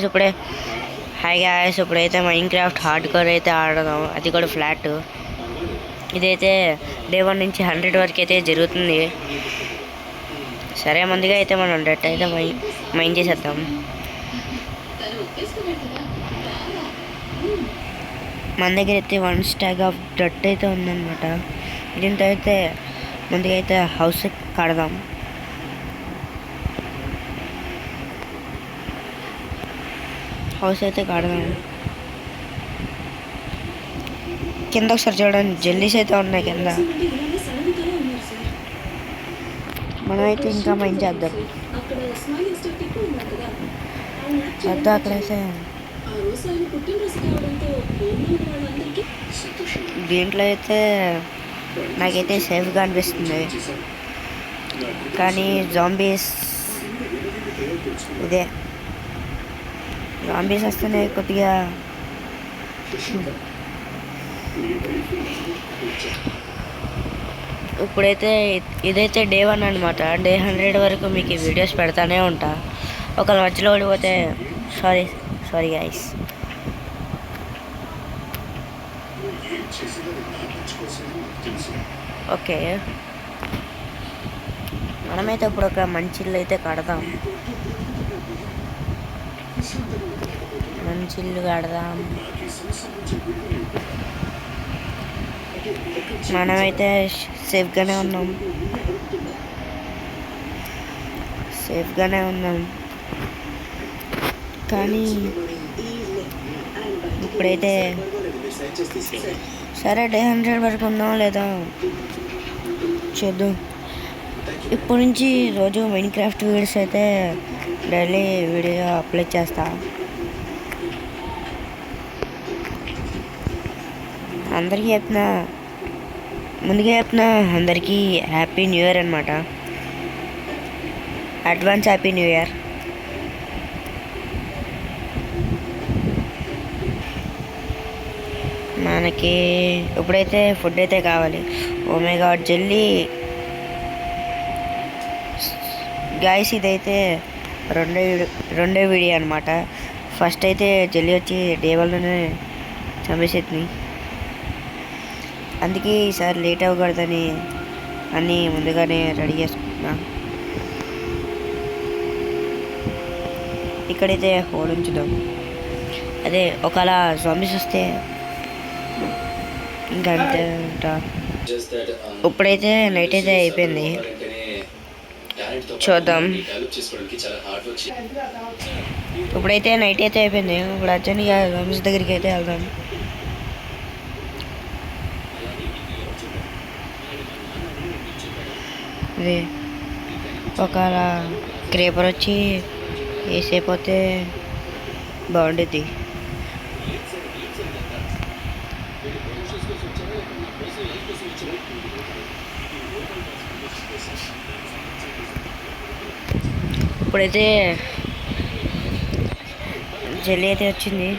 ఇప్పుడే hi guys ఇప్పుడైతే mine craft hard core అయితే ఆడదాం, అది కూడా ఫ్లాట్. ఇదైతే డే 1 నుంచి 100 వరకు అయితే జరుగుతుంది. సరే ముందుగా అయితే మనం డట్ అయితే మైన్ చేసేద్దాం. మన దగ్గర అయితే 1 స్టాక్ ఆఫ్ డట్ అయితే ఉందన్నమాట. దీంతో అయితే ముందుగా అయితే హౌస్ కడదాం. హౌస్ అయితే కడదాం. కింద ఒకసారి చూడండి, జెల్లీస్ అయితే ఉన్నాయి కింద. మనమైతే ఇంకా మైన్ చేద్దాం. అక్కడైతే దీంట్లో అయితే నాకైతే సేఫ్గా అనిపిస్తుంది, కానీ జాంబీస్ వస్తేనే కొద్దిగా ఇప్పుడైతే ఇదైతే డే 1 అనమాట. డే 100 వరకు మీకు ఈ వీడియోస్ పెడతానే ఉంటా. ఒకవేళ మధ్యలో ఓడిపోతే సారీ గైస్. ఓకే, మనమైతే ఇప్పుడు ఒక మంచి ఇల్లు అయితే కడదాం. మంచి ఇల్లు కడదాం. మనమైతే సేఫ్గానే ఉన్నాం, కానీ ఇప్పుడైతే సరే డే 100 వరకు ఉందాం లేదా చూద్దాం. ఇప్పటి నుంచి రోజు మైన్ క్రాఫ్ట్ వీడియోస్ అయితే డైలీ వీడియో అప్లోడ్ చేస్తా. ముందుగా చెప్తున్నా అందరికీ హ్యాపీ న్యూ ఇయర్ అనమాట. Advance happy new year. మనకి ఇప్పుడైతే ఫుడ్ అయితే కావాలి. ఓమే గాడ్ జెల్లీ గాయస్, ఇదైతే రెండో వీడియో అనమాట. ఫస్ట్ అయితే జెల్లీ వచ్చి డే 1లోనే చంపేసేది, అందుకే ఈసారి లేట్ అవ్వకూడదని అన్నీ ముందుగానే రెడీ చేసుకుంటున్నా. ఇక్కడైతే హోల్ ఉంచుదాం. అదే ఒకవేళ జాంబీస్ వస్తే ఇంకా అంతే ఉంటా. ఇప్పుడైతే నైట్ అయితే అయిపోయింది, చూద్దాం. ఇప్పుడైతే నైట్ అయితే అయిపోయింది. ఇప్పుడు అర్జెంట్గా జాంబీస్ దగ్గరికి అయితే వెళ్దాం. ఇది ఒకవేళ క్రేపర్ వచ్చి వేసైపోతే బాగుండేది. ఇప్పుడైతే జెల్లీ అయితే వచ్చింది.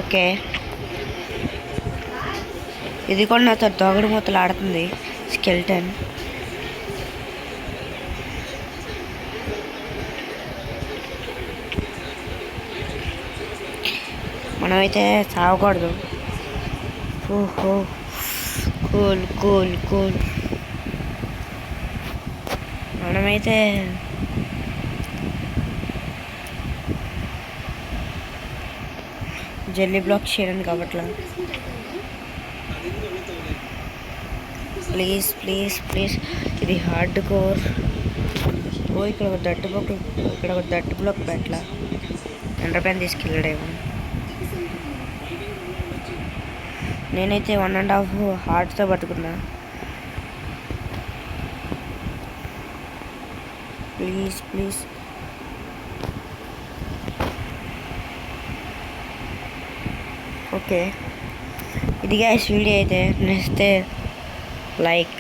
ఓకే, ఇది కూడా నాతో దోగడు మూతలు ఆడుతుంది, స్కెల్టన్. మనమైతే సాగకూడదు. ఓహో, కూల్. మనమైతే జెల్లీ బ్లాక్ చేయడానికి కావట్లా. ప్లీజ్ ఇది హార్డ్ కోర్. ఇక్కడ ఒక దట్టు బ్లాక్ పెట్టలా. ఎండర్ పైన తీసుకెళ్ళాడేమో. నేనైతే 1.5 హార్ట్తో పట్టుకున్నా. ప్లీజ్ ఓకే, ఇది గైస్ వీడియో అయితే నచ్చితే లైక్